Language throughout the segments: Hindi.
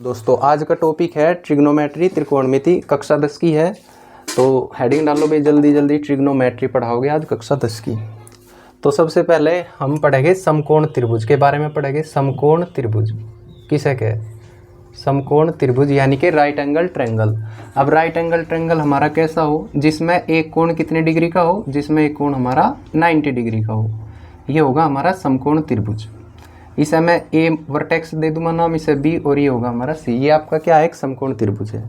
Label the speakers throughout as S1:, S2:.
S1: दोस्तों आज का टॉपिक है ट्रिग्नोमेट्री, त्रिकोणमिति, कक्षा 10 की है। तो हेडिंग डालो भाई, जल्दी जल्दी ट्रिग्नोमेट्री पढ़ाओगे आज कक्षा 10 की। तो सबसे पहले हम पढ़ेंगे समकोण त्रिभुज के बारे में पढ़ेंगे। समकोण त्रिभुज किसे कहे? समकोण त्रिभुज यानी कि राइट एंगल ट्रायंगल। अब राइट एंगल ट्रायंगल हमारा कैसा हो जिसमें एक कोण कितने डिग्री का हो? जिसमें एक कोण हमारा 90 डिग्री का हो, ये होगा हमारा समकोण त्रिभुज। इसे मैं ए वर्टेक्स दे दूंगा नाम, इसे बी, और ये होगा हमारा सी। ये आपका क्या है? एक समकोण त्रिभुज है।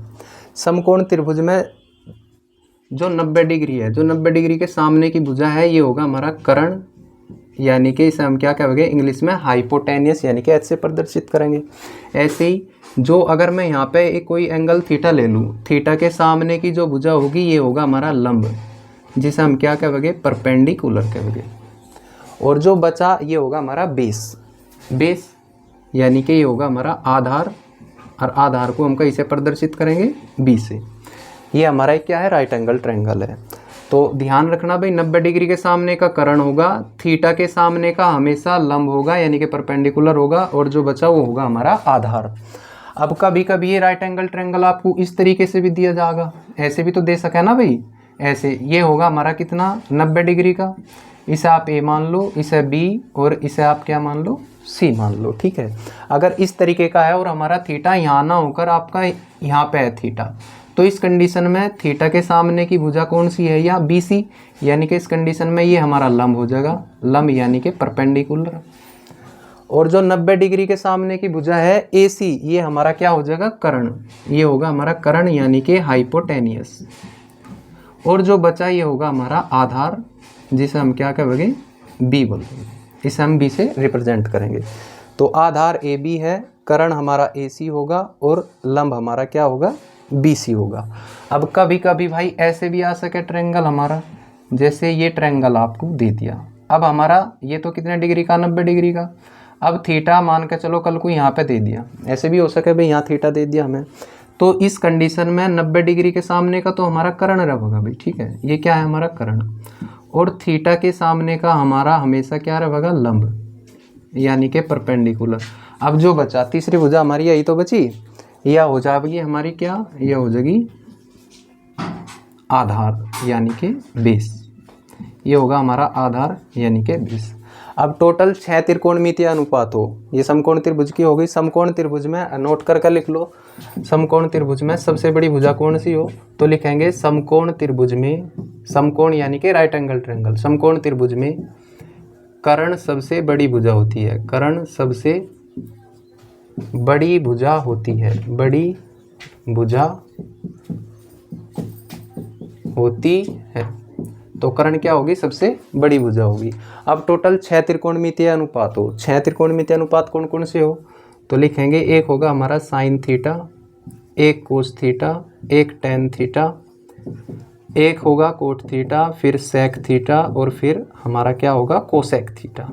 S1: समकोण त्रिभुज में जो 90 डिग्री है, जो 90 डिग्री के सामने की भुजा है, ये होगा हमारा कर्ण, यानी कि इसे हम क्या कहेंगे इंग्लिश में? हाइपोटेनियस, यानी कि ऐसे प्रदर्शित करेंगे। ऐसे ही जो अगर मैं यहाँ पे एक कोई एंगल थीटा ले लूँ, थीटा के सामने की जो भुजा होगी ये होगा हमारा लंब, जिसे हम क्या कहेंगे? परपेंडिकुलर कहेंगे। और जो बचा ये होगा हमारा बेस। बेस यानी कि ये होगा हमारा आधार, और आधार को हम कैसे प्रदर्शित करेंगे? बी से। ये हमारा क्या है? राइट एंगल ट्रायंगल है। तो ध्यान रखना भाई, 90 डिग्री के सामने का कर्ण होगा, थीटा के सामने का हमेशा लंब होगा यानी कि परपेंडिकुलर होगा, और जो बचा वो होगा हमारा आधार। अब कभी कभी ये राइट एंगल ट्रायंगल आपको इस तरीके से भी दिया जाएगा, ऐसे भी तो दे सके ना भाई। ऐसे ये होगा हमारा कितना? 90 डिग्री का। इसे आप ए मान लो, इसे बी, और इसे आप क्या मान लो? सी मान लो। ठीक है। अगर इस तरीके का है और हमारा थीटा यहाँ ना होकर आपका यहाँ पे है थीटा, तो इस कंडीशन में थीटा के सामने की भुजा कौन सी है? या बी सी, यानी कि इस कंडीशन में ये हमारा लंब हो जाएगा, लंब यानी कि परपेंडिकुलर। और जो 90 डिग्री के सामने की भुजा है ए सी, ये हमारा क्या हो जाएगा? कर्ण। ये होगा हमारा कर्ण यानी कि हाइपोटेनियस। और जो बचा ये होगा हमारा आधार, जिसे हम क्या कहेंगे? बी बोलेंगे। इसे हम बी से रिप्रेजेंट करेंगे। तो आधार ए बी है, कर्ण हमारा ए सी होगा, और लंब हमारा क्या होगा? बी सी होगा। अब कभी कभी भाई ऐसे भी आ सके ट्रायंगल हमारा, जैसे ये ट्रायंगल आपको दे दिया। अब हमारा ये तो कितने डिग्री का? 90 डिग्री का। अब थीटा मान के चलो कल को यहाँ पे दे दिया, ऐसे भी हो सके भाई यहाँ थीटा दे दिया हमें। तो इस कंडीशन में 90 डिग्री के सामने का तो हमारा कर्ण रहेगा भाई। ठीक है, ये क्या है? हमारा कर्ण। और थीटा के सामने का हमारा हमेशा क्या रहेगा? लंब, यानी कि परपेंडिकुलर। अब जो बचा तीसरी भुजा हमारी यही तो बची, यह हो जाएगी हमारी क्या? यह हो जाएगी आधार यानी कि बेस। ये होगा हमारा आधार यानी कि बेस। अब टोटल 6 त्रिकोणमितीय अनुपात हो, ये समकोण त्रिभुज की हो गई। समकोण त्रिभुज में नोट करके लिख लो, समकोण त्रिभुज में सबसे बड़ी भुजा कौन सी हो? तो लिखेंगे समकोण त्रिभुज में, समकोण यानी कि राइट एंगल ट्रायंगल, समकोण त्रिभुज में कर्ण सबसे बड़ी भुजा होती है। कर्ण सबसे बड़ी भुजा होती है, बड़ी भुजा होती है। तो कर्ण क्या होगी? सबसे बड़ी भुजा होगी। अब टोटल 6 त्रिकोणमितीय अनुपात हो। 6 त्रिकोणमितीय अनुपात कौन कौन से हो? तो लिखेंगे एक होगा हमारा साइन थीटा, एक कोस थीटा, एक टेन थीटा, एक होगा कोट थीटा, फिर सेक थीटा, और फिर हमारा क्या होगा? Cosec theta.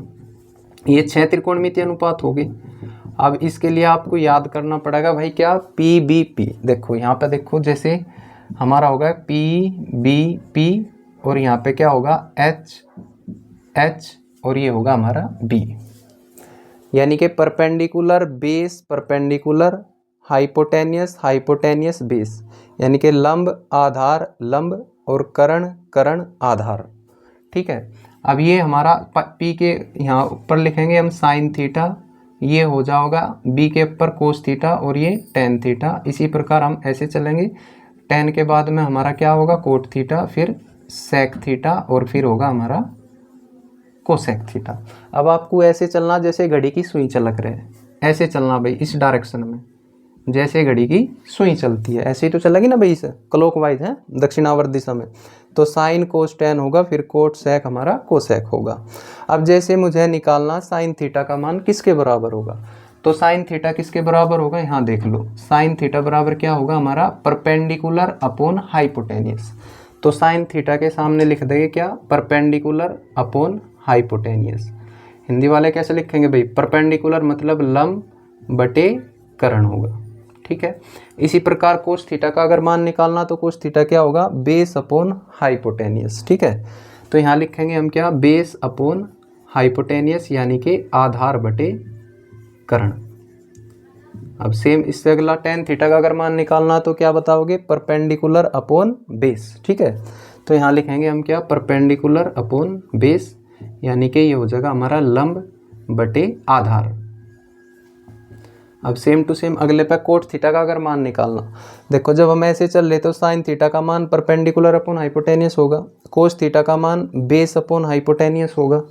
S1: ये 6 त्रिकोणमितीय अनुपात हो गए। अब इसके लिए आपको याद करना पड़ेगा भाई क्या? P B P. देखो यहाँ पे देखो, जैसे हमारा होगा पी बी पी, और यहाँ पे क्या होगा? एच एच, और ये होगा हमारा बी, यानी कि perpendicular base, perpendicular hypotenuse, hypotenuse base, यानी कि लंब आधार लंब, और कर्ण कर्ण आधार। ठीक है। अब ये हमारा पी के यहाँ ऊपर लिखेंगे हम साइन थीटा, ये हो जाएगा बी के ऊपर कोस थीटा, और ये टेन थीटा। इसी प्रकार हम ऐसे चलेंगे। टेन के बाद में हमारा क्या होगा? कोट थीटा, फिर सेक थीटा, और फिर होगा हमारा कोसेक थीटा। अब आपको ऐसे चलना जैसे घड़ी की सुई चलक रहे, ऐसे चलना भाई, इस डायरेक्शन में, जैसे घड़ी की सुई चलती है ऐसे ही तो चलेगी ना भाई, इसे क्लॉकवाइज है, दक्षिणावर्त दिशा में। तो साइन कोस टेन होगा, फिर कोट सेक हमारा कोसेक होगा। अब जैसे मुझे निकालना साइन थीटा का मान किसके बराबर होगा, तो साइन थीटा किसके बराबर होगा? यहाँ देख लो, साइन थीटा बराबर क्या होगा हमारा? Perpendicular upon hypotenuse. तो साइन थीटा के सामने लिख देंगे क्या? Perpendicular upon hypotenuse. हिंदी वाले कैसे लिखेंगे भाई? परपेंडिकुलर मतलब लंब बटे कर्ण होगा। ठीक है। इसी प्रकार कोस थीटा का अगर मान निकालना, तो कोस थीटा क्या होगा? Base upon hypotenuse. ठीक है। तो यहाँ लिखेंगे हम क्या? बेस अपॉन हाइपोटेनियस, यानी कि आधार बटे कर्ण। अब सेम इससे अगला tan थीटा का अगर मान निकालना तो क्या बताओगे, परपेंडिकुलर अपॉन बेस। ठीक है, तो यहाँ लिखेंगे हम क्या, परपेंडिकुलर अपॉन बेस, यानी कि ये हो जाएगा हमारा लंब बटे आधार। अब सेम टू सेम अगले पे कोट थीटा का अगर मान निकालना, देखो जब हम ऐसे चल रहे तो साइन थीटा का मान परपेंडिकुलर अपॉन हाइपोटेनियस होगा, कोस थीटा का मान बेस अपॉन हाइपोटेनियस होगा,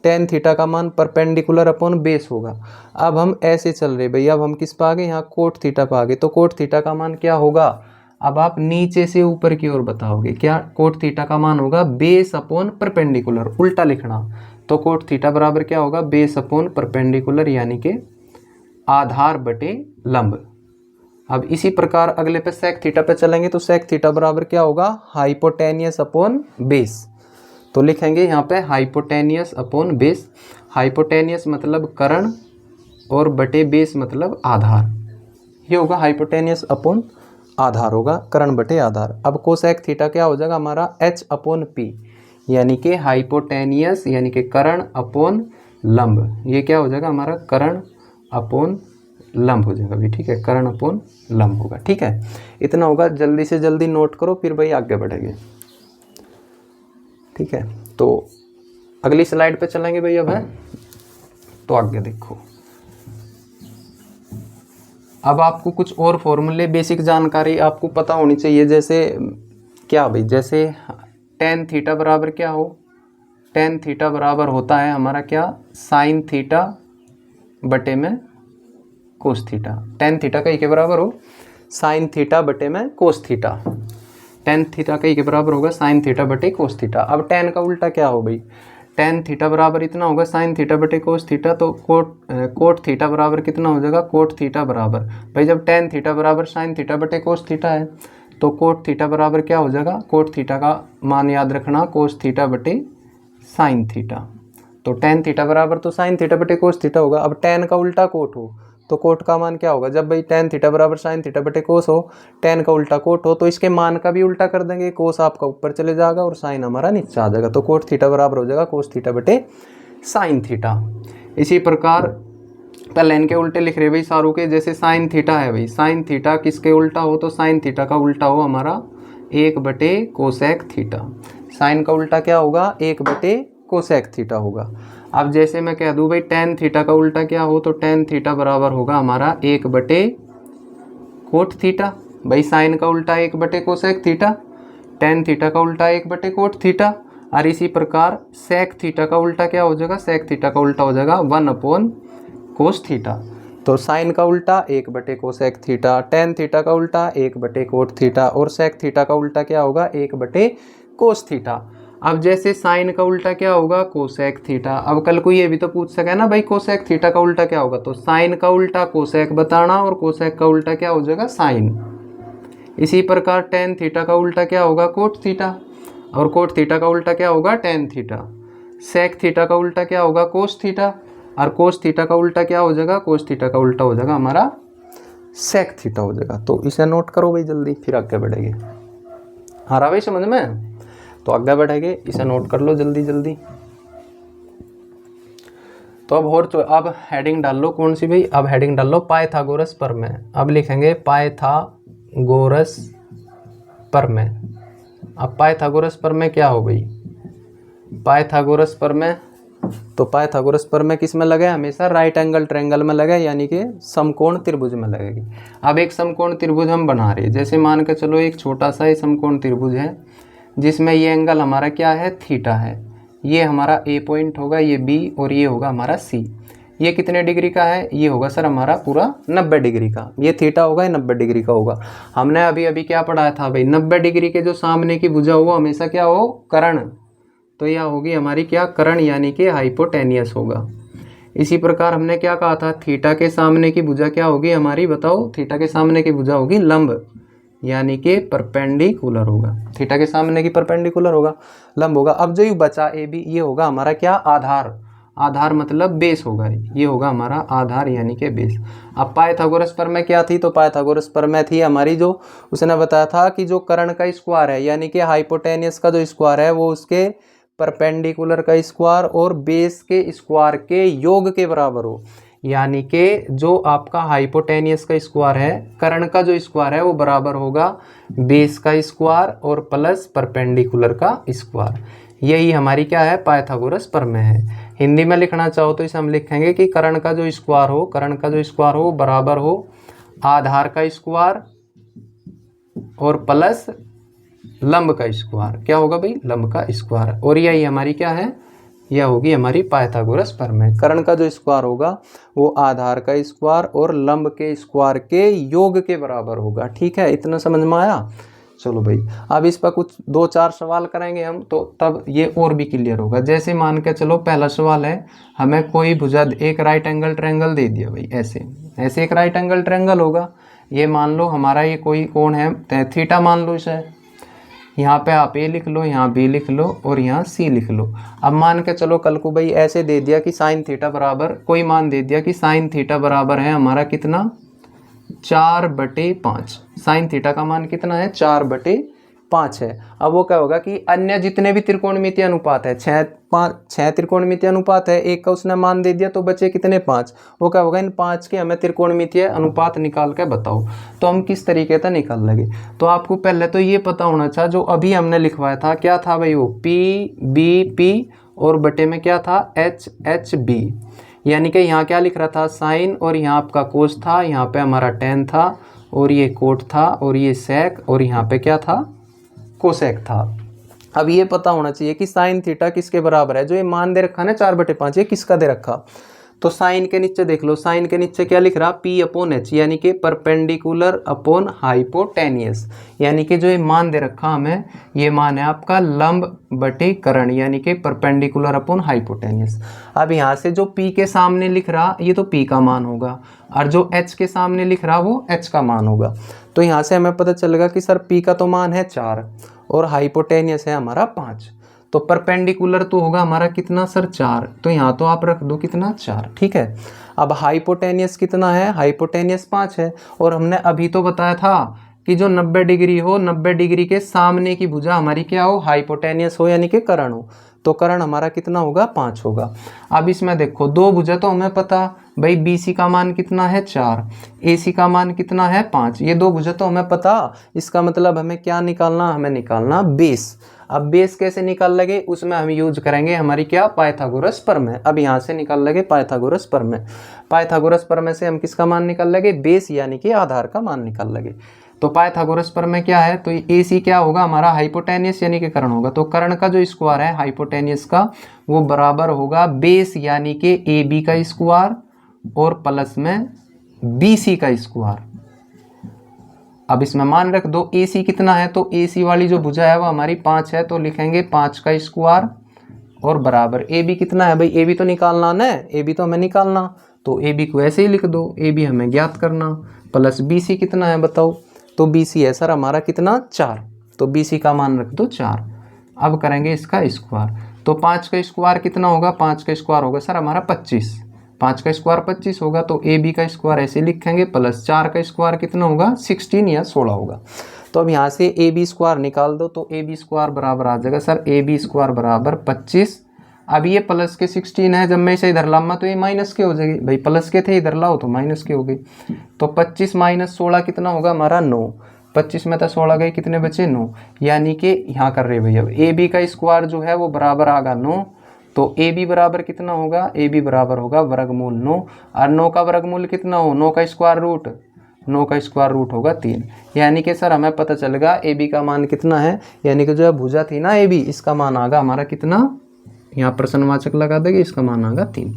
S1: टेन थीटा का मान परपेंडिकुलर अपॉन बेस होगा। अब हम ऐसे चल रहे भैया, अब हम किस पे आ गए, यहाँ कोट थीटा पे आ गए, तो कोट थीटा का मान क्या होगा, अब आप नीचे से ऊपर की ओर बताओगे क्या, कोट थीटा का मान होगा बेस अपॉन परपेंडिकुलर, उल्टा लिखना, तो कोट थीटा बराबर क्या होगा, बेस अपॉन परपेंडिकुलर यानी कि आधार बटे लंब। अब इसी प्रकार अगले पे सेक थीटा पे चलेंगे, तो सेक थीटा बराबर क्या होगा, हाइपोटेनियस अपॉन बेस। तो लिखेंगे यहाँ पे हाइपोटेनियस अपॉन बेस, हाइपोटेनियस मतलब कर्ण और बटे बेस मतलब आधार, ये होगा हाइपोटेनियस अपॉन आधार होगा, कर्ण बटे आधार। अब कोसेक थीटा क्या हो जाएगा हमारा, h अपॉन पी, यानी कि हाइपोटेनियस यानी कि कर्ण अपॉन लंब, ये क्या हो जाएगा हमारा कर्ण अपॉन लंब हो जाएगा भी। ठीक है, कर्ण अपॉन लंब होगा। ठीक है, इतना होगा, जल्दी से जल्दी नोट करो फिर भाई आगे बढ़ेंगे। ठीक है, तो अगली स्लाइड पे चलेंगे भाई अब है, तो आगे देखो, अब आपको कुछ और फॉर्मूले बेसिक जानकारी आपको पता होनी चाहिए, जैसे क्या भाई, जैसे टेन थीटा बराबर क्या हो, टेन थीटा बराबर होता है हमारा क्या, साइन थीटा बटे में कोस थीटा, टेन थीटा कहीं के बराबर हो साइन थीटा बटे में कोस थीटा, टेन थीटा कहीं के बराबर होगा साइन थीटा बटे कोस थीटा। अब टेन का उल्टा क्या हो भाई, टेन थीटा बराबर इतना होगा साइन थीटा बटे कोस थीटा, तो कोट थीटा बराबर कितना हो जाएगा, कोट थीटा बराबर, भाई जब टेन थीटा बराबर साइन थीटा बटे कोस थीटा है तो कोट थीटा बराबर क्या हो जाएगा, कोट थीटा का मान याद रखना कोस थीटा बटे साइन थीटा, तो टेन थीटा बराबर तो साइन थीटा बटे कोस थीटा होगा। अब टेन का उल्टा कोट हो तो कोट का मान क्या होगा, जब भाई टेन थीटा बराबर साइन थीटा बटे कोस हो, टेन का उल्टा कोट हो, तो इसके मान का भी उल्टा कर देंगे, कोस आपका ऊपर चले जाएगा और साइन हमारा नीचे आ जाएगा, तो कोट थीटा बराबर हो जाएगा कोस थीटा बटे साइन थीटा। इसी प्रकार पहले इनके उल्टे लिख रहे भाई सारू के, जैसे साइन थीटा है भाई, साइन थीटा किसके उल्टा हो, तो साइन थीटा का उल्टा हो हमारा एक बटे कोसेक थीटा, साइन का उल्टा क्या होगा, एक बटे कोसेक थीटा होगा। अब जैसे मैं कह दूं भाई टेन थीटा का उल्टा क्या हो, तो टेन थीटा बराबर होगा हमारा एक बटे कोट थीटा, भाई साइन का उल्टा एक बटे कोसेक थीटा, टेन थीटा का उल्टा एक बटे कोट थीटा, और इसी प्रकार सेक थीटा का उल्टा क्या हो जाएगा, सेक थीटा का उल्टा हो जाएगा वन अपॉन कोस थीटा। तो साइन का उल्टा एक बटे कोसेक थीटा, टेन थीटा का उल्टा एक बटे कोट थीटा, और सेक थीटा का उल्टा क्या होगा, एक बटे कोस थीटा। अब जैसे साइन का उल्टा क्या होगा, कोसेक थीटा। अब कल को ये भी तो पूछ सके ना भाई कोसेक थीटा का उल्टा क्या होगा, तो साइन का उल्टा कोसेक बताना और कोसेक का उल्टा क्या हो जाएगा, साइन। इसी प्रकार टेन थीटा का उल्टा क्या होगा, कोट थीटा, और कोट थीटा का उल्टा क्या होगा, टेन थीटा। सेक थीटा का उल्टा क्या होगा, कोस थीटा, और कोस थीटा का उल्टा क्या हो जाएगा, कोस थीटा का उल्टा हो जाएगा हमारा सेक थीटा हो जाएगा। तो इसे नोट करो भाई जल्दी, फिर आगे बढ़ेंगे। हाँ रहा भाई समझ में, तो आगे बढ़ेंगे, इसे नोट कर लो जल्दी जल्दी। तो अब और अब हेडिंग डाल लो, कौन सी भाई, अब हेडिंग डाल लो पाइथागोरस प्रमेय। अब लिखेंगे पाइथागोरस प्रमेय। अब पाइथागोरस प्रमेय क्या हो भाई, पाइथागोरस प्रमेय, तो पाइथागोरस प्रमेय किस में लगे, हमेशा राइट एंगल ट्रायंगल में लगे, यानी कि समकोण त्रिभुज में लगेगी। अब एक समकोण त्रिभुज हम बना रहे हैं, जैसे मान के चलो एक छोटा सा समकोण त्रिभुज है जिसमें ये एंगल हमारा क्या है, थीटा है, ये हमारा ए पॉइंट होगा, ये बी, और ये होगा हमारा सी। ये कितने डिग्री का है, ये होगा सर हमारा पूरा 90 डिग्री का, ये थीटा होगा, ये 90 डिग्री का होगा। हमने अभी अभी क्या पढ़ाया था भाई, 90 डिग्री के जो सामने की भुजा हो हमेशा क्या हो, कर्ण, तो यह होगी हमारी क्या, कर्ण, यानी कि हाइपोटेनियस होगा। इसी प्रकार हमने क्या कहा था, थीटा के सामने की भुजा क्या होगी हमारी, बताओ, थीटा के सामने की भुजा होगी लंब, यानी कि परपेंडिकुलर होगा, थीटा के सामने की परपेंडिकुलर होगा, लंब होगा। अब जो बचा ए बी, ये होगा हमारा क्या, आधार, आधार मतलब बेस होगा, ये होगा हमारा आधार यानी कि बेस। अब पाइथागोरस प्रमेय क्या थी, तो पाइथागोरस प्रमेय थी हमारी, जो उसने बताया था कि जो कर्ण का स्क्वायर है, यानी कि हाइपोटेनियस का जो स्क्वायर है वो उसके परपेंडिकुलर का स्क्वायर और बेस के स्क्वायर के योग के बराबर हो, यानी कि जो आपका हाइपोटेनियस का स्क्वायर है, कर्ण का जो स्क्वायर है वो बराबर होगा बेस का स्क्वायर और प्लस परपेंडिकुलर का स्क्वायर। यही हमारी क्या है, पाइथागोरस प्रमेय है। हिंदी में लिखना चाहो तो इसे हम लिखेंगे कि कर्ण का जो स्क्वायर हो, कर्ण का जो स्क्वायर हो बराबर हो आधार का स्क्वायर और प्लस लंब का स्क्वायर। क्या होगा भाई, लंब का स्क्वायर। और यही हमारी क्या है, यह होगी हमारी पाइथागोरस प्रमेय। कर्ण का जो स्क्वायर होगा वो आधार का स्क्वायर और लंब के स्क्वायर के योग के बराबर होगा। ठीक है, इतना समझ में आया। चलो भाई, अब इस पर कुछ 2-4 सवाल करेंगे हम, तो तब ये और भी क्लियर होगा। जैसे मान के चलो पहला सवाल है, हमें कोई भुजा एक राइट एंगल ट्रायंगल दे दिया भाई, ऐसे ऐसे एक राइट एंगल ट्रायंगल होगा। ये मान लो हमारा ये कोई कोण है थीटा मान लो इसे, यहाँ पे आप ए लिख लो, यहाँ बी लिख लो और यहाँ सी लिख लो। अब मान के चलो कल को भाई ऐसे दे दिया कि साइन थीटा बराबर, कोई मान दे दिया कि साइन थीटा बराबर है हमारा कितना, 4/5। साइन थीटा का मान कितना है, 4/5 है। अब वो क्या होगा कि अन्य जितने भी त्रिकोणमितीय अनुपात है, 6 त्रिकोणमितीय अनुपात है, एक का उसने मान दे दिया तो बचे कितने, 5। वो क्या होगा, इन 5 के हमें त्रिकोणमितीय अनुपात निकाल के बताओ। तो हम किस तरीके से निकाल लेंगे, तो आपको पहले तो ये पता होना चाहिए जो अभी हमने लिखवाया था, क्या था भाई, वो P और बटे में क्या था, HB। यानी कि यहाँ क्या लिख रहा था, साइन, और यहाँ आपका कोस था, यहाँ पे हमारा टेन था, और ये कोट था, और ये सेक, और यहाँ पे क्या था, कोसेक था। अब ये पता होना चाहिए कि साइन थीटा किसके बराबर है। जो ये मान दे रखा है ना 4/5, ये किसका दे रखा, तो साइन के नीचे देख लो, साइन के नीचे क्या लिख रहा, P/H, यानी कि परपेंडिकुलर अपॉन हाइपोटेनियस। यानी कि जो ये मान दे रखा हमें, ये मान है आपका लंब बटे कर्ण, यानी कि परपेंडिकुलर अपॉन हाइपोटेनियस। अब यहाँ से जो P के सामने लिख रहा ये तो P का मान होगा, और जो H के सामने लिख रहा वो H का मान होगा। तो यहाँ से हमें पता चलेगा कि सर P का तो मान है 4 और हाइपोटेनियस है हमारा 5, तो परपेंडिकुलर तो होगा हमारा कितना सर, 4। तो यहाँ तो आप रख दो कितना, 4। ठीक है, अब हाइपोटेनियस कितना है, हाइपोटेनियस 5 है। और हमने अभी तो बताया था कि जो 90 डिग्री हो, 90 डिग्री के सामने की भुजा हमारी क्या हो, हाइपोटेनियस हो, यानी कि कर्ण हो। तो कर्ण हमारा कितना होगा, 5 होगा। अब इसमें देखो दो भुजा तो हमें पता भाई, BC का मान कितना है, 4, AC का मान कितना है, 5। ये दो भुजा तो हमें पता। इसका मतलब हमें क्या निकालना, हमें निकालना बेस। अब बेस कैसे निकाल लगे, उसमें हम यूज करेंगे हमारी क्या, पाइथागोरस प्रमेय। अब यहाँ से निकाल लगे पाइथागोरस प्रमेय। पाइथागोरस प्रमेय से हम किसका मान निकाल लगे, बेस यानी कि आधार का मान निकाल लगे। तो पाइथागोरस प्रमेय क्या है, तो AC क्या होगा हमारा, हाइपोटेनियस यानी कि कर्ण होगा। तो कर्ण का जो स्क्वायर है हाइपोटेनियस का, वो बराबर होगा बेस यानी कि AB का स्क्वायर और प्लस में BC का स्क्वायर। अब इसमें मान रख दो AC कितना है, तो AC वाली जो भुजा है वो हमारी 5 है, तो लिखेंगे 5 का स्क्वायर और बराबर AB कितना है भाई, AB तो निकालना ना, AB तो हमें निकालना, तो AB को ऐसे ही लिख दो, AB हमें ज्ञात करना, प्लस BC कितना है बताओ, तो BC है सर हमारा कितना, 4। तो BC का मान रख दो 4। अब करेंगे इसका स्क्वायर, तो 5 का स्क्वायर कितना होगा, 5 का स्क्वायर होगा सर हमारा 25। 5 का स्क्वायर 25 होगा, तो AB का स्क्वायर ऐसे लिखेंगे, प्लस 4 का स्क्वायर कितना होगा, 16 या 16 होगा। तो अब यहाँ से AB स्क्वायर निकाल दो, तो AB स्क्वायर बराबर आ जाएगा सर, AB स्क्वायर बराबर 25। अब ये प्लस के 16 है, जब मैं इसे इधर लाऊंगा तो ये माइनस के हो जाएगी भाई, प्लस के थे इधर लाओ तो माइनस के हो गई। तो 25 माइनस 16 कितना होगा हमारा, 9। 25 में तो 16 गए, कितने बचे, 9। यानी कि यहाँ कर रहे भैया, AB का स्क्वायर जो है वो बराबर आगा 9। तो AB बराबर कितना होगा, AB बराबर होगा वर्गमूल 9, और 9 का वर्गमूल कितना हो, 9 का स्क्वायर रूट, 9 का स्क्वायर रूट होगा 3। यानी कि सर हमें पता चलेगा AB का मान कितना है, यानी कि जो भुजा थी ना AB, इसका मान आगा हमारा कितना, यहाँ प्रश्नवाचक लगा देंगे, इसका मान आगा 3।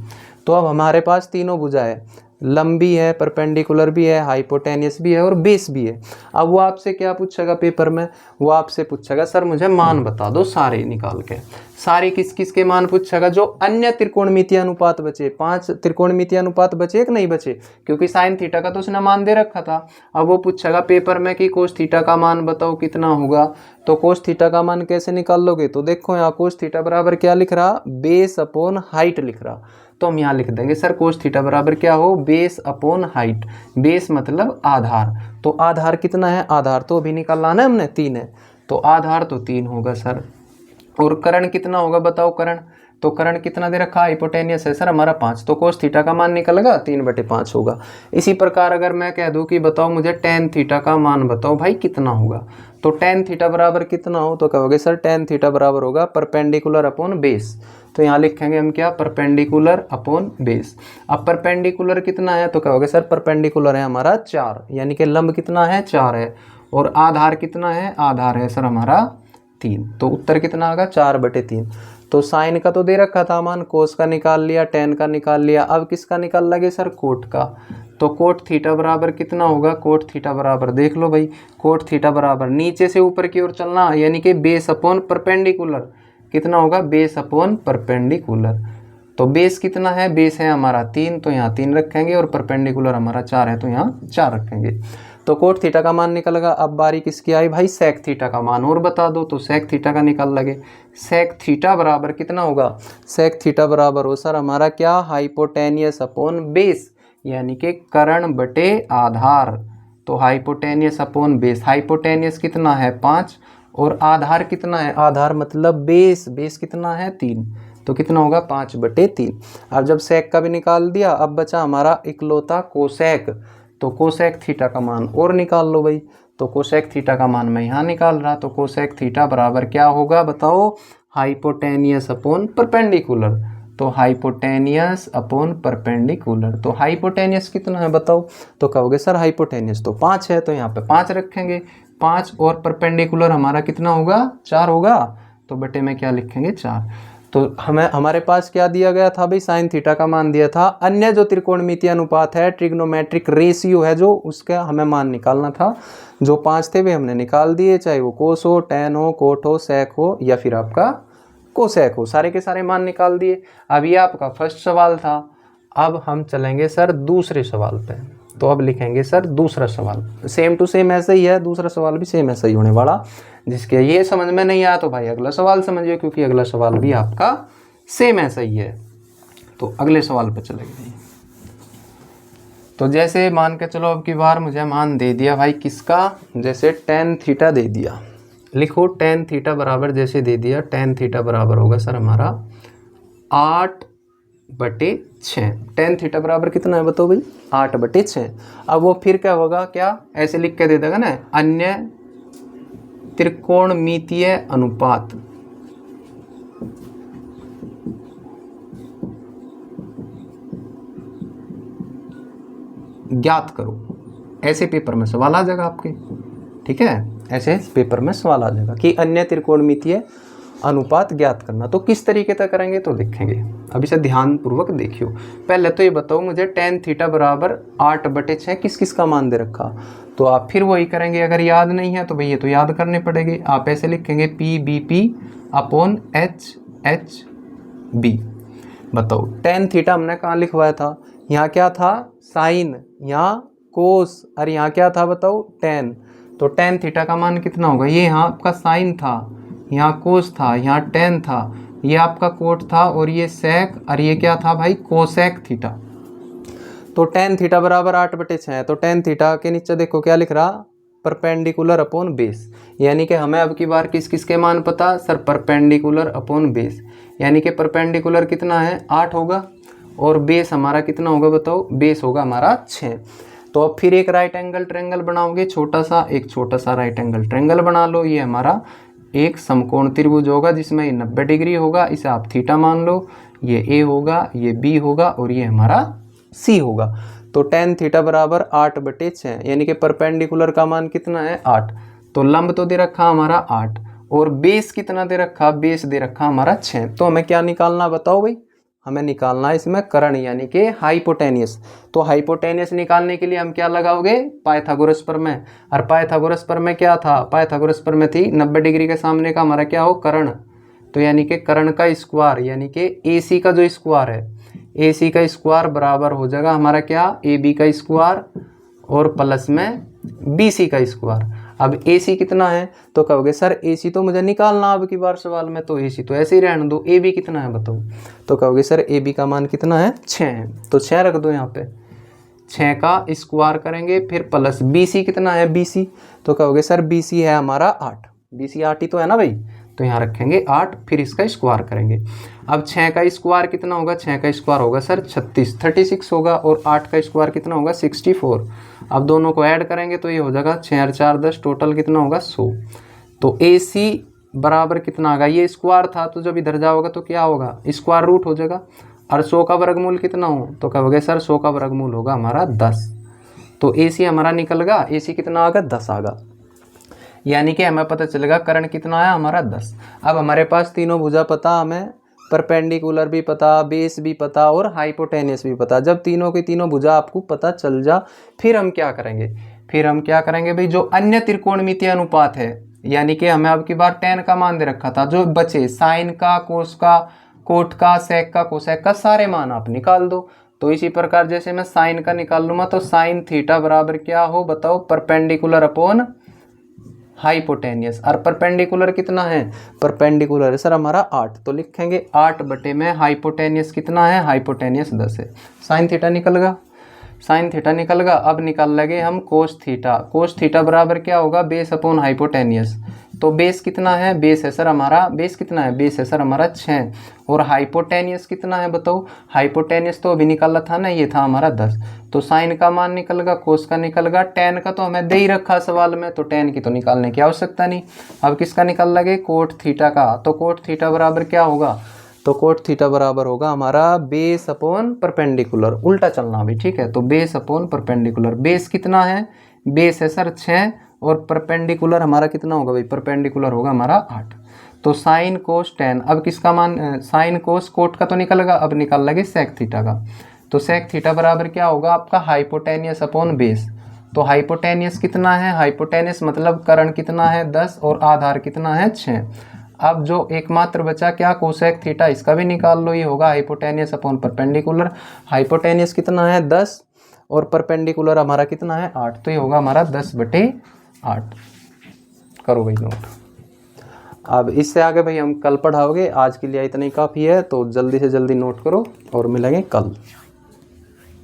S1: तो अब हमारे पास तीनों भुजा है, लंबी है, परपेंडिकुलर भी है, हाइपोटेनियस भी है और बेस भी है। अब वो आपसे क्या पूछेगा पेपर में, वो आपसे पूछेगा सर मुझे मान बता दो सारे निकाल के। सारे किस किस के मान पूछेगा, जो अन्य त्रिकोणमितीय अनुपात बचे, 5 त्रिकोणमितीय अनुपात बचे कि नहीं बचे, क्योंकि साइन थीटा का तो उसने मान दे रखा था। अब वो पूछेगा पेपर में कि कोस थीटा का मान बताओ कितना होगा। तो कोस थीटा का मान कैसे निकाल लोगे, तो देखो यहाँ कोस थीटा बराबर क्या लिख रहा, बेस अपॉन हाइट लिख रहा। तो हम यहाँ लिख देंगे सर कोस थीटा बराबर क्या हो, बेस अपॉन हाइट। बेस मतलब आधार, तो आधार कितना है, आधार तो अभी निकालना है हमने, 3 है, तो आधार तो 3 होगा सर। और कर्ण कितना होगा बताओ, कर्ण तो कर्ण कितना दे रखा, हाइपोटेनियस है सर हमारा 5, तो कोस थीटा का मान निकलेगा 3/5 होगा। इसी प्रकार अगर मैं कह दूं कि बताओ मुझे टेन थीटा का मान बताओ भाई कितना होगा, तो टेन थीटा बराबर कितना हो, तो कहोगे सर टेन थीटा बराबर होगा परपेंडिकुलर अपॉन बेस। तो यहाँ लिखेंगे हम क्या, परपेंडिकुलर अपॉन बेस। अब परपेंडिकुलर कितना है, तो कहोगे सर परपेंडिकुलर है हमारा 4, यानी कि लंब कितना है 4 है, और आधार कितना है, आधार है सर हमारा 3। तो उत्तर कितना आएगा 4/3। तो साइन का तो दे रखा था मान, कोस का निकाल लिया, टेन का निकाल लिया, अब किसका निकाल लगे सर, कोट का। तो कोट थीटा बराबर कितना होगा, कोट थीटा बराबर देख लो भाई, कोट थीटा बराबर नीचे से ऊपर की ओर चलना, यानी कि बेस अपॉन परपेंडिकुलर कितना होगा, बेस अपॉन परपेंडिकुलर। तो बेस कितना है, बेस है हमारा 3, तो यहाँ 3 रखेंगे, और परपेंडिकुलर हमारा 4 है तो यहाँ 4 रखेंगे। तो कोट थीटा का मान निकलेगा। अब बारी किसकी आई भाई, सेक थीटा का मान और बता दो, तो सेक थीटा का निकाल लगे। सेक थीटा बराबर कितना होगा, सेक थीटा बराबर हो सर हमारा क्या, हाइपोटेनियस अपॉन बेस, यानी कि कर्ण बटे आधार। तो हाइपोटेनियस अपॉन बेस, हाइपोटेनियस कितना है 5, और आधार कितना है, आधार मतलब बेस, बेस कितना है 3, तो कितना होगा 5/3। अब जब सेक का भी निकाल दिया, अब बचा हमारा इकलौता कोसेक। तो कोसेक थीटा का मान और निकाल लो भाई। तो कोसेक थीटा का मान मैं यहाँ निकाल रहा, तो कोसेक थीटा बराबर क्या होगा बताओ, हाइपोटेनियस अपॉन परपेंडिकुलर। तो हाइपोटेनियस अपॉन परपेंडिकुलर, तो हाइपोटेनियस कितना है बताओ, तो कहोगे सर हाइपोटेनियस तो 5 है, तो यहाँ पे 5 रखेंगे, 5, और परपेंडिकुलर हमारा कितना होगा 4 होगा, तो बटे में क्या लिखेंगे 4। तो हमारे पास क्या दिया गया था भाई, साइन थीटा का मान दिया था। अन्य जो त्रिकोणमितीय अनुपात है, ट्रिग्नोमेट्रिक रेशियो है जो, उसका हमें मान निकालना था। जो 5 थे वे हमने निकाल दिए, चाहे वो कोस हो, टेन हो, कोट हो, सेक हो, या फिर आपका कोसेक हो, सारे के सारे मान निकाल दिए। अब ये आपका फर्स्ट सवाल था। अब हम चलेंगे सर दूसरे सवाल पे। तो अब लिखेंगे सर दूसरा सवाल, सेम टू सेम ऐसे ही है, दूसरा सवाल भी सेम ऐसा ही होने वाला। जिसके ये समझ में नहीं आया तो भाई अगला सवाल समझिए, क्योंकि अगला सवाल भी आपका सेम ऐसा ही है। तो अगले सवाल पे चलेंगे। तो जैसे मान के चलो अब की बार मुझे मान दे दिया भाई किसका, जैसे टेन थीटा दे दिया, लिखो टेन थीटा बराबर जैसे दे दिया, टेन थीटा बराबर होगा सर हमारा 8/6। टेन थीटा बराबर कितना है बताओ भाई, 8/6। अब वो फिर क्या होगा, क्या ऐसे लिख के दे देगा ना, अन्य त्रिकोणमितीय अनुपात ज्ञात करो। ऐसे पेपर में सवाल आ जाएगा आपके, ठीक है, ऐसे पेपर में सवाल आ जाएगा कि अन्य त्रिकोणमितीय अनुपात ज्ञात करना। तो किस तरीके से करेंगे तो देखेंगे। अब इसे ध्यान पूर्वक देखियो। पहले तो ये बताओ मुझे टेन थीटा बराबर 8/6 किस किस का मान दे रखा, तो आप फिर वही करेंगे। अगर याद नहीं है तो भैया तो याद करने पड़ेंगे। आप ऐसे लिखेंगे PBP अपॉन HHB। बताओ टेन थीटा हमने कहाँ लिखवाया था, यहाँ क्या था साइन, यहाँ कोस, और यहाँ क्या था बताओ टेन। तो टेन थीटा का मान कितना होगा, ये यहाँ आपका साइन था, यहाँ कोस था, यहाँ टेन था, ये आपका कोट था, और ये सेक, और ये क्या था भाई कोसेक थीटा। तो टेन थीटा बराबर 8/6 है। तो टेन थीटा के नीचे देखो क्या लिख रहा, परपेंडिकुलर अपॉन बेस, यानी कि हमें अब की बार किस किस के मान पता सर, परपेंडिकुलर अपॉन बेस, यानी कि परपेंडिकुलर कितना है 8 होगा, और बेस हमारा कितना होगा बताओ, बेस होगा हमारा 6। तो अब फिर एक राइट एंगल ट्रायंगल बनाओगे छोटा सा, एक छोटा सा राइट एंगल ट्रायंगल बना लो। ये हमारा एक समकोण त्रिभुज होगा जिसमें ये 90 डिग्री होगा, इसे आप थीटा मान लो। ये A होगा, ये B होगा, और ये हमारा C होगा। तो टेन थीटा बराबर 8/6, यानी कि परपेंडिकुलर का मान कितना है 8। तो लंब तो दे रखा हमारा 8, और बेस कितना दे रखा, बेस दे रखा हमारा 6। तो हमें क्या निकालना बताओ भाई, हमें निकालना है इसमें कर्ण, यानी कि हाइपोटेनियस। तो हाइपोटेनियस निकालने के लिए हम क्या लगाओगे, पाइथागोरस प्रमेय। और पाइथागोरस प्रमेय क्या था, पाइथागोरस प्रमेय थी 90 डिग्री के सामने का हमारा क्या हो कर्ण। तो यानी कि कर्ण का स्क्वायर, यानी कि AC का जो स्क्वायर है, AC का स्क्वायर बराबर हो जाएगा हमारा क्या, AB का स्क्वायर, और प्लस में BC का स्क्वायर। अब AC कितना है, तो कहोगे सर AC तो मुझे निकालना अब की बार सवाल में, तो AC तो ऐसे ही रहने दो। AB कितना है बताओ, तो कहोगे सर AB का मान कितना है 6 है, तो 6 रख दो यहाँ पे। 6 का स्क्वायर करेंगे, फिर प्लस BC कितना है BC, तो कहोगे सर BC है हमारा 8, BC 8 ही तो है ना भाई। तो यहाँ रखेंगे 8, फिर इसका स्क्वायर करेंगे। अब 6 का स्क्वायर कितना होगा, 6 का स्क्वायर होगा सर 36 होगा, और 8 का स्क्वायर कितना होगा 64। अब दोनों को ऐड करेंगे तो ये हो जाएगा 6 और 4 10, टोटल कितना होगा 100। तो AC बराबर कितना आएगा, ये स्क्वायर था तो जब इधर जाओगा तो क्या होगा, स्क्वायर रूट हो जाएगा। और 100 का वर्गमूल कितना हो, तो कहोगे सर 100 का वर्गमूल होगा हमारा 10। तो AC हमारा निकल गया, AC कितना आएगा 10 आएगा, यानी कि हमें पता चलेगा कर्ण कितना आया हमारा 10। अब हमारे पास तीनों भुजा पता, हमें परपेंडिकुलर भी पता, बेस भी पता और हाइपोटेनियस भी पता। जब तीनों की तीनों भुजा आपको पता चल जा, फिर हम क्या करेंगे, फिर हम क्या करेंगे भाई, जो अन्य त्रिकोणमितीय अनुपात है, यानी कि हमें अब की बार tan का मान दे रखा था, जो बचे साइन का, कोस का, कोट का, सेक का, कोसेक का, सारे मान आप निकाल दो। तो इसी प्रकार जैसे मैं साइन का निकाल लूँगा तो साइन थीटा बराबर क्या हो बताओ, परपेंडिकुलर अपॉन हाइपोटेनियस। और परपेंडिकुलर कितना है, परपेंडिकुलर है सर हमारा 8, तो लिखेंगे 8 बटे में हाइपोटेनियस कितना है, हाइपोटेनियस 10 है। साइन थीटा निकल गया, साइन थीटा निकल गया। अब निकाल लगे हम कोस थीटा। कोस थीटा बराबर क्या होगा, बेस अपॉन हाइपोटेनियस। तो बेस कितना है, बेस है सर हमारा, बेस कितना है, बेस है सर हमारा 6, और हाइपोटेनियस कितना है बताओ, हाइपोटेनियस तो अभी निकाला था ना, ये था हमारा 10। तो साइन का मान निकल गया, कोस का निकल गया, tan का तो हमें दे ही रखा सवाल में, तो tan की तो निकालने की आवश्यकता नहीं। अब किसका निकाल लगे, कोट थीटा का। तो कोट थीटा बराबर क्या होगा, तो कोट थीटा बराबर होगा हमारा बेस अपॉन परपेंडिकुलर, उल्टा चलना भी, ठीक है। तो बेस अपॉन परपेंडिकुलर, बेस कितना है, बेस है सर 6, और परपेंडिकुलर हमारा कितना होगा भाई, परपेंडिकुलर होगा हमारा 8। तो साइन कोस tan, अब किसका मान, साइन कोस कोट का तो निकलेगा, अब निकाल लगे सेक थीटा का। तो सेक थीटा बराबर क्या होगा आपका, हाइपोटेनियस अपॉन बेस। तो हाइपोटेनियस कितना है, हाइपोटेनियस मतलब कर्ण कितना है 10, और आधार कितना है 6। अब जो एकमात्र बचा क्या, कोसेक थीटा, इसका भी निकाल लो, ये होगा हाइपोटेनियस अपॉन परपेंडिकुलर। हाइपोटेनियस कितना है 10, और परपेंडिकुलर हमारा कितना है 8, तो ये होगा हमारा 10/8। करो भाई नोट। अब इससे आगे भाई हम कल पढ़ाओगे, आज के लिए इतना ही काफ़ी है, तो जल्दी से जल्दी नोट करो और मिलेंगे कल।